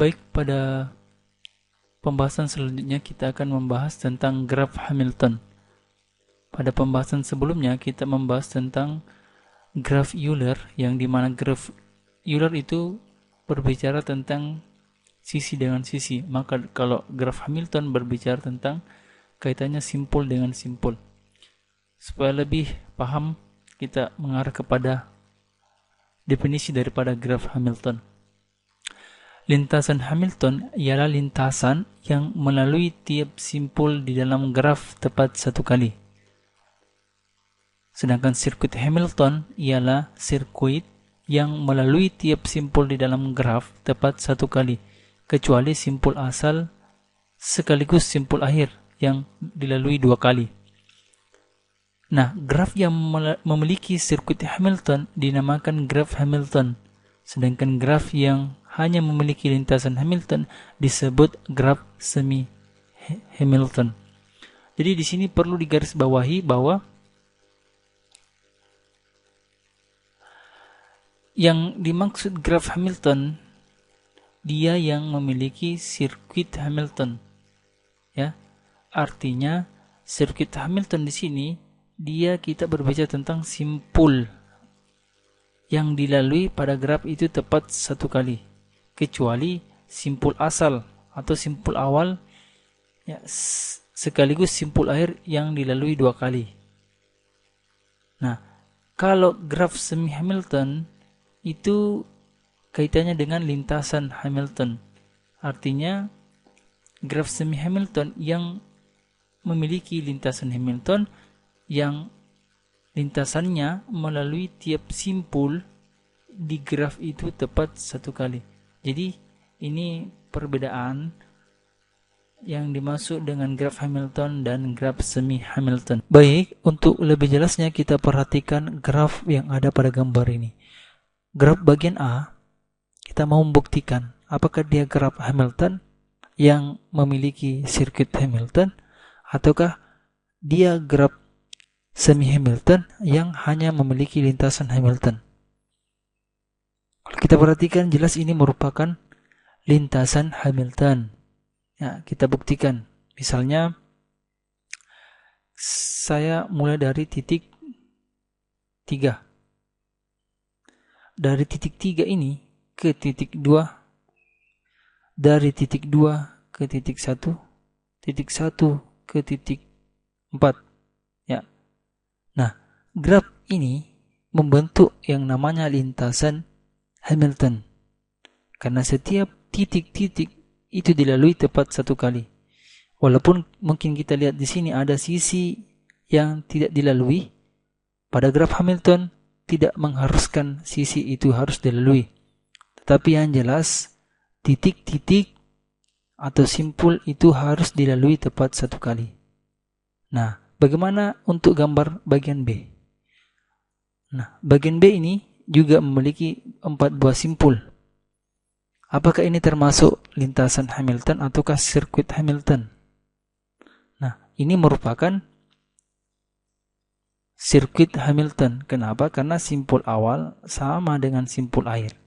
Baik, pada pembahasan selanjutnya kita akan membahas tentang graf Hamilton. Pada pembahasan sebelumnya kita membahas tentang graf Euler, yang dimana graf Euler itu berbicara tentang sisi dengan sisi. Maka kalau graf Hamilton berbicara tentang kaitannya simpul dengan simpul. Supaya lebih paham, kita mengarah kepada definisi daripada graf Hamilton. Lintasan Hamilton ialah lintasan yang melalui tiap simpul di dalam graf tepat satu kali. Sedangkan sirkuit Hamilton ialah sirkuit yang melalui tiap simpul di dalam graf tepat satu kali, kecuali simpul asal sekaligus simpul akhir yang dilalui dua kali. Nah, graf yang memiliki sirkuit Hamilton dinamakan graf Hamilton, sedangkan graf yang hanya memiliki lintasan Hamilton disebut graf semi Hamilton. Jadi di sini perlu digarisbawahi bahwa yang dimaksud graf Hamilton, dia yang memiliki sirkuit Hamilton. Ya, artinya sirkuit Hamilton di sini kita berbicara tentang simpul yang dilalui pada graf itu tepat satu kali, kecuali simpul asal atau simpul awal ya, sekaligus simpul akhir yang dilalui dua kali. Nah, kalau graf semi Hamilton itu kaitannya dengan lintasan Hamilton. Artinya graf semi Hamilton yang memiliki lintasan Hamilton yang lintasannya melalui tiap simpul di graf itu tepat satu kali. Jadi ini perbedaan yang dimaksud dengan graf Hamilton dan graf semi Hamilton. Baik, untuk lebih jelasnya kita perhatikan graf yang ada pada gambar ini. Graf bagian A, kita mau membuktikan apakah dia graf Hamilton yang memiliki sirkuit Hamilton ataukah dia graf semi Hamilton yang hanya memiliki lintasan Hamilton. Kalau kita perhatikan, jelas ini merupakan lintasan Hamilton. Ya, kita buktikan. Misalnya saya mulai dari titik 3. Dari titik 3 ini ke titik 2, dari titik 2 ke titik 1, titik 1 ke titik 4. Ya. Nah, graf ini membentuk yang namanya lintasan Hamilton, karena setiap titik-titik itu dilalui tepat satu kali. Walaupun mungkin kita lihat di sini ada sisi yang tidak dilalui, pada graf Hamilton tidak mengharuskan sisi itu harus dilalui. Tetapi yang jelas, titik-titik atau simpul itu harus dilalui tepat satu kali. Nah, bagaimana untuk gambar bagian B? Nah, bagian B ini juga memiliki 4 buah simpul. Apakah ini termasuk lintasan Hamilton ataukah sirkuit Hamilton? Nah, ini merupakan sirkuit Hamilton. Kenapa? Karena simpul awal sama dengan simpul akhir.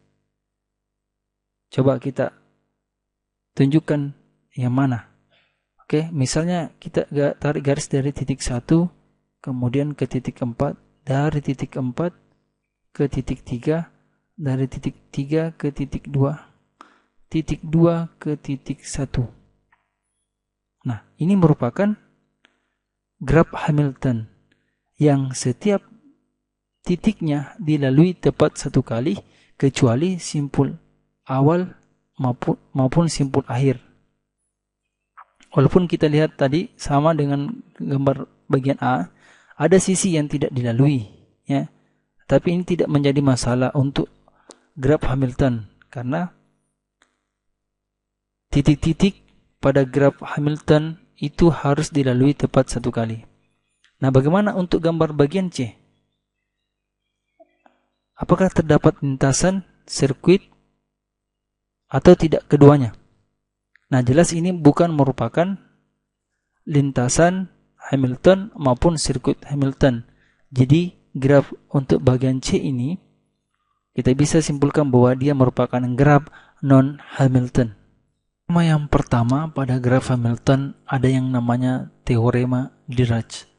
Coba kita tunjukkan yang mana. Oke, misalnya kita tarik garis dari titik 1 kemudian ke titik 4, dari titik 4 ke titik 3, dari titik 3 ke titik 2, titik 2 ke titik 1. Nah, ini merupakan graf Hamilton yang setiap titiknya dilalui tepat satu kali, kecuali simpul awal maupun simpul akhir. Walaupun kita lihat tadi sama dengan gambar bagian A, ada sisi yang tidak dilalui, ya. Tapi ini tidak menjadi masalah untuk graf Hamilton, karena titik-titik pada graf Hamilton itu harus dilalui tepat satu kali. Nah, bagaimana untuk gambar bagian C? Apakah terdapat lintasan, sirkuit, atau tidak keduanya? Nah, jelas ini bukan merupakan lintasan Hamilton maupun sirkuit Hamilton. Jadi, graf untuk bagian C ini kita bisa simpulkan bahwa dia merupakan graf non-Hamilton. Yang pertama, pada graf Hamilton ada yang namanya teorema Dirac.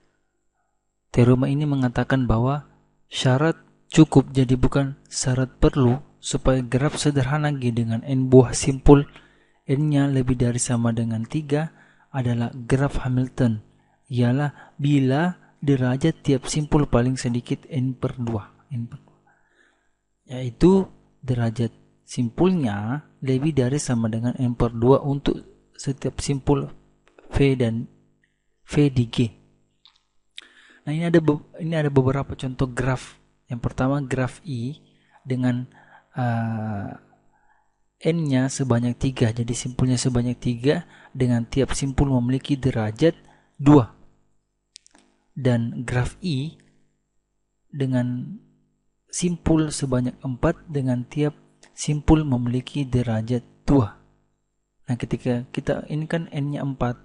Teorema ini mengatakan bahwa syarat cukup, jadi bukan syarat perlu, supaya graf sederhana G dengan n buah simpul n-nya lebih dari sama dengan 3 adalah graf Hamilton, ialah bila derajat tiap simpul paling sedikit n/2, yaitu derajat simpulnya lebih dari sama dengan n/2 untuk setiap simpul V dan V di G. Nah, ini ada beberapa contoh graf. Yang pertama graf I dengan n-nya sebanyak 3, jadi simpulnya sebanyak 3 dengan tiap simpul memiliki derajat 2. Dan graf I dengan simpul sebanyak 4 dengan tiap simpul memiliki derajat 2. Nah, ketika kita ini kan n-nya 4,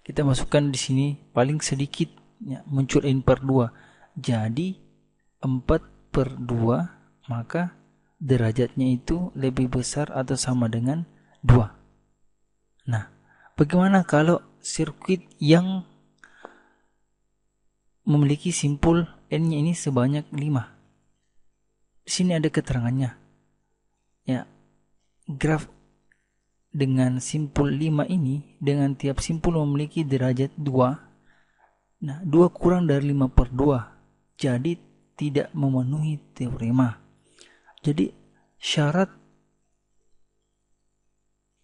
kita masukkan di sini paling sedikit ya, muncul n/2. Jadi 4/2, maka derajatnya itu lebih besar atau sama dengan 2. Nah, bagaimana kalau sirkuit yang memiliki simpul n-nya ini sebanyak 5? Di sini ada keterangannya. Ya, graf dengan simpul 5 ini dengan tiap simpul memiliki derajat 2. Nah, 2 kurang dari 5/2. Jadi tidak memenuhi teorema. Jadi syarat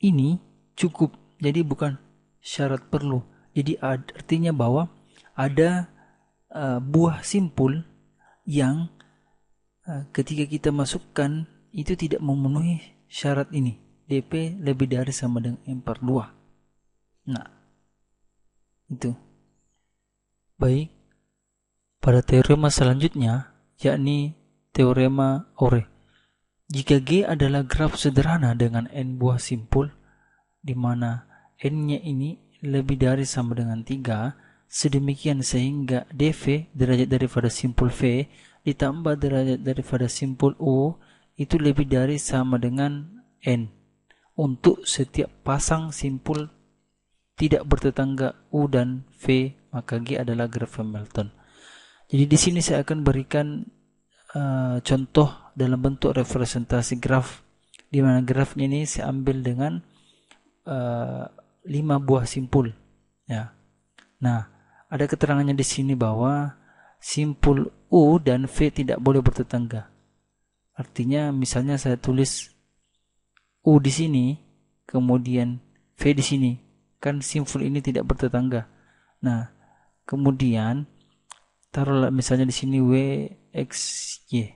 ini cukup, jadi bukan syarat perlu. Jadi artinya bahwa ada buah simpul yang ketika kita masukkan itu tidak memenuhi syarat ini, dp lebih dari sama dengan n/2. Nah, itu. Baik, pada teorema selanjutnya, yakni teorema Ore. Jika G adalah graf sederhana dengan n buah simpul, di mana n-nya ini lebih dari sama dengan 3, sedemikian sehingga dv, derajat daripada simpul V, ditambah derajat daripada simpul U, itu lebih dari sama dengan n. Untuk setiap pasang simpul tidak bertetangga U dan V, maka G adalah graf Hamilton. Jadi di sini saya akan berikan contoh dalam bentuk representasi graf, di mana grafnya ini saya ambil dengan 5 buah simpul. Ya. Nah, ada keterangannya di sini bahwa simpul U dan V tidak boleh bertetangga. Artinya misalnya saya tulis U di sini, kemudian V di sini, kan simpul ini tidak bertetangga. Nah, kemudian taruhlah misalnya di sini W, X, Y.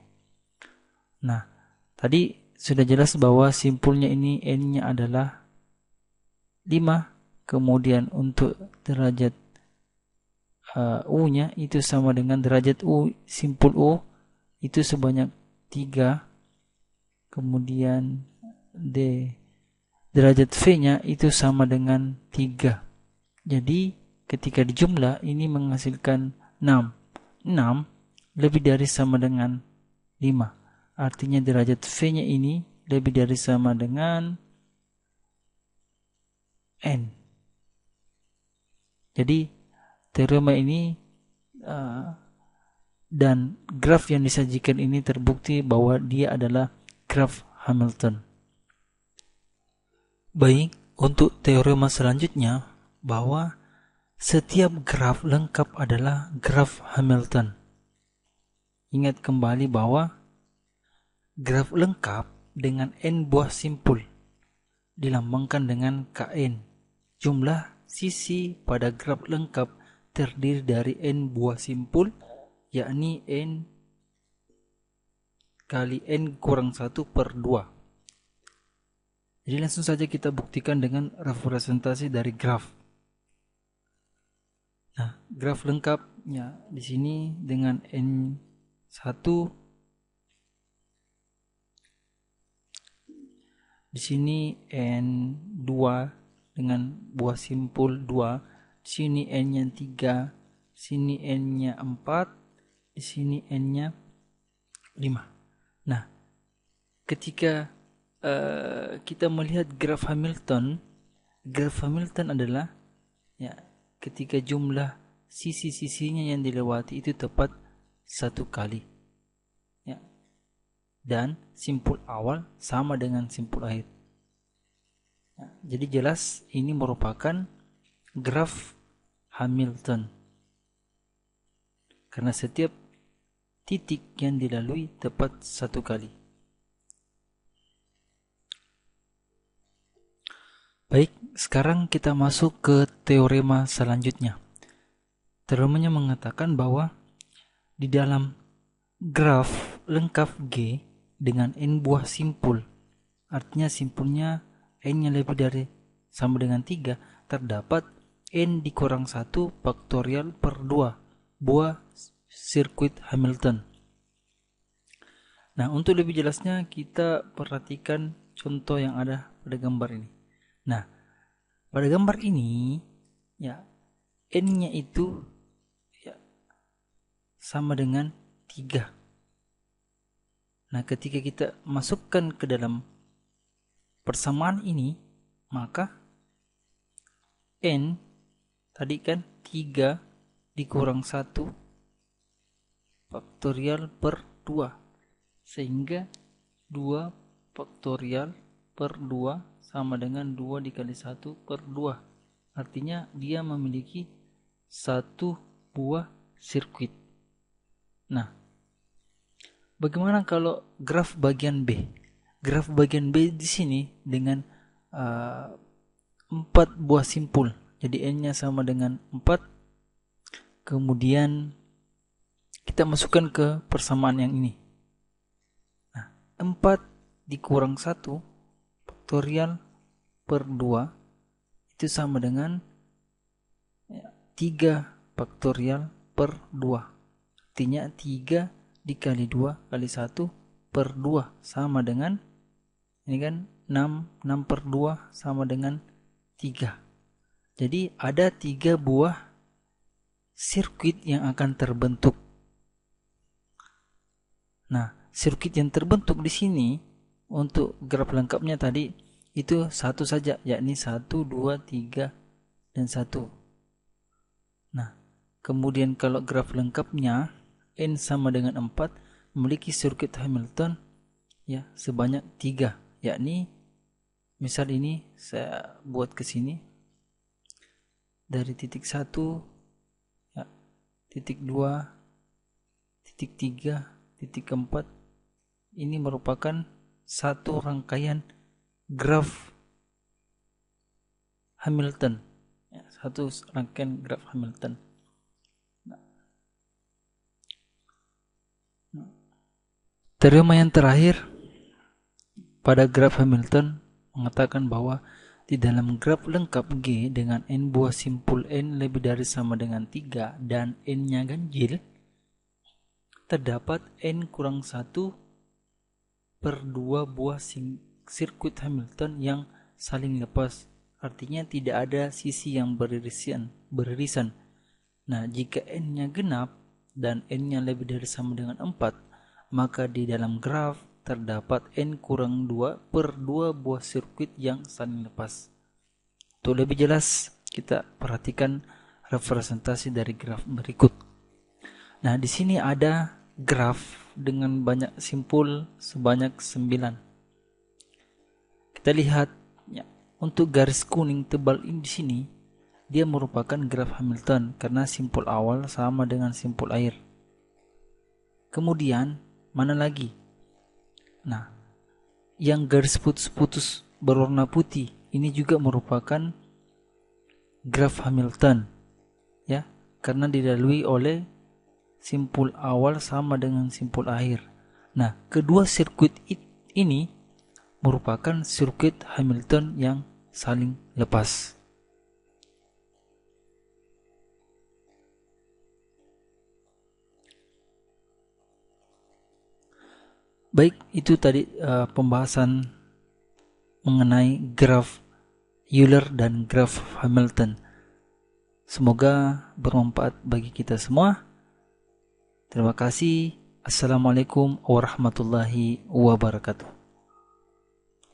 Nah, tadi sudah jelas bahwa simpulnya ini n-nya adalah 5, kemudian untuk derajat U-nya itu sama dengan derajat U, simpul U itu sebanyak 3, kemudian derajat V-nya itu sama dengan 3. Jadi ketika dijumlah ini menghasilkan 6. 6 lebih dari sama dengan 5. Artinya derajat V-nya ini lebih dari sama dengan N. Jadi teorema ini dan graf yang disajikan ini terbukti bahwa dia adalah graf Hamilton. Baik, untuk teorema selanjutnya bahwa setiap graf lengkap adalah graf Hamilton. Ingat kembali bahwa graf lengkap dengan n buah simpul dilambangkan dengan Kn. Jumlah sisi pada graf lengkap terdiri dari n buah simpul, yakni n kali n kurang 1/2. Jadi langsung saja kita buktikan dengan representasi dari graf. Nah, graf lengkapnya di sini dengan n1, di sini n2 dengan buah simpul 2, di sini n-nya 3, di sini n-nya 4, di sini n-nya 5. Nah, ketika kita melihat graf Hamilton adalah ya ketika jumlah sisi-sisinya yang dilewati itu tepat satu kali, ya, dan simpul awal sama dengan simpul akhir. Ya, jadi jelas ini merupakan graf Hamilton karena setiap titik yang dilalui tepat satu kali. Baik, sekarang kita masuk ke teorema selanjutnya. Teoremanya mengatakan bahwa di dalam graf lengkap G dengan n buah simpul, artinya simpulnya n-nya lebih dari sama dengan 3, terdapat n dikurang 1 faktorial per 2 buah sirkuit Hamilton. Nah, untuk lebih jelasnya kita perhatikan contoh yang ada pada gambar ini. Nah, pada gambar ini ya n-nya itu ya sama dengan 3. Nah, ketika kita masukkan ke dalam persamaan ini, maka n tadi kan 3 dikurang 1 faktorial per 2, sehingga 2 faktorial per 2 sama dengan 2 dikali 1 per 2. Artinya dia memiliki satu buah sirkuit. Nah, bagaimana kalau graf bagian B? Graf bagian B di sini dengan 4 buah simpul. Jadi n-nya sama dengan 4. Kemudian kita masukkan ke persamaan yang ini. Nah, 4 dikurang 1 faktorial per 2 itu sama dengan 3 faktorial per 2. Artinya 3 dikali 2 kali 1 per 2 sama dengan ini kan 6 per 2 sama dengan 3. Jadi ada 3 buah sirkuit yang akan terbentuk. Nah, sirkuit yang terbentuk di sini untuk graf lengkapnya tadi itu satu saja, yakni 1, 2, 3, dan 1. Nah, kemudian kalau graf lengkapnya n sama dengan 4 memiliki sirkuit Hamilton ya sebanyak 3, yakni misal ini saya buat ke sini dari titik 1 ya, titik 2, titik 3, titik 4 ini merupakan satu rangkaian graf Hamilton ya, satu rangkaian graf Hamilton. Teorema yang terakhir pada graf Hamilton mengatakan bahwa di dalam graf lengkap G dengan n buah simpul n lebih dari sama dengan 3 dan n-nya ganjil, terdapat n kurang 1 per 2 buah sirkuit Hamilton yang saling lepas. Artinya tidak ada sisi yang beririsan. Nah, jika n-nya genap dan n-nya lebih dari sama dengan 4, maka di dalam graf terdapat n kurang 2 per 2 buah sirkuit yang saling lepas. Untuk lebih jelas, kita perhatikan representasi dari graf berikut. Nah, di sini ada graf dengan banyak simpul sebanyak 9. Kita lihat ya, untuk garis kuning tebal ini di sini dia merupakan graf Hamilton karena simpul awal sama dengan simpul akhir. Kemudian mana lagi? Nah, yang garis putus-putus berwarna putih ini juga merupakan graf Hamilton ya, karena dilalui oleh simpul awal sama dengan simpul akhir. Nah, kedua sirkuit ini merupakan sirkuit Hamilton yang saling lepas. Baik, itu tadi pembahasan mengenai graf Euler dan graf Hamilton. Semoga bermanfaat bagi kita semua. Terima kasih. Assalamualaikum warahmatullahi wabarakatuh.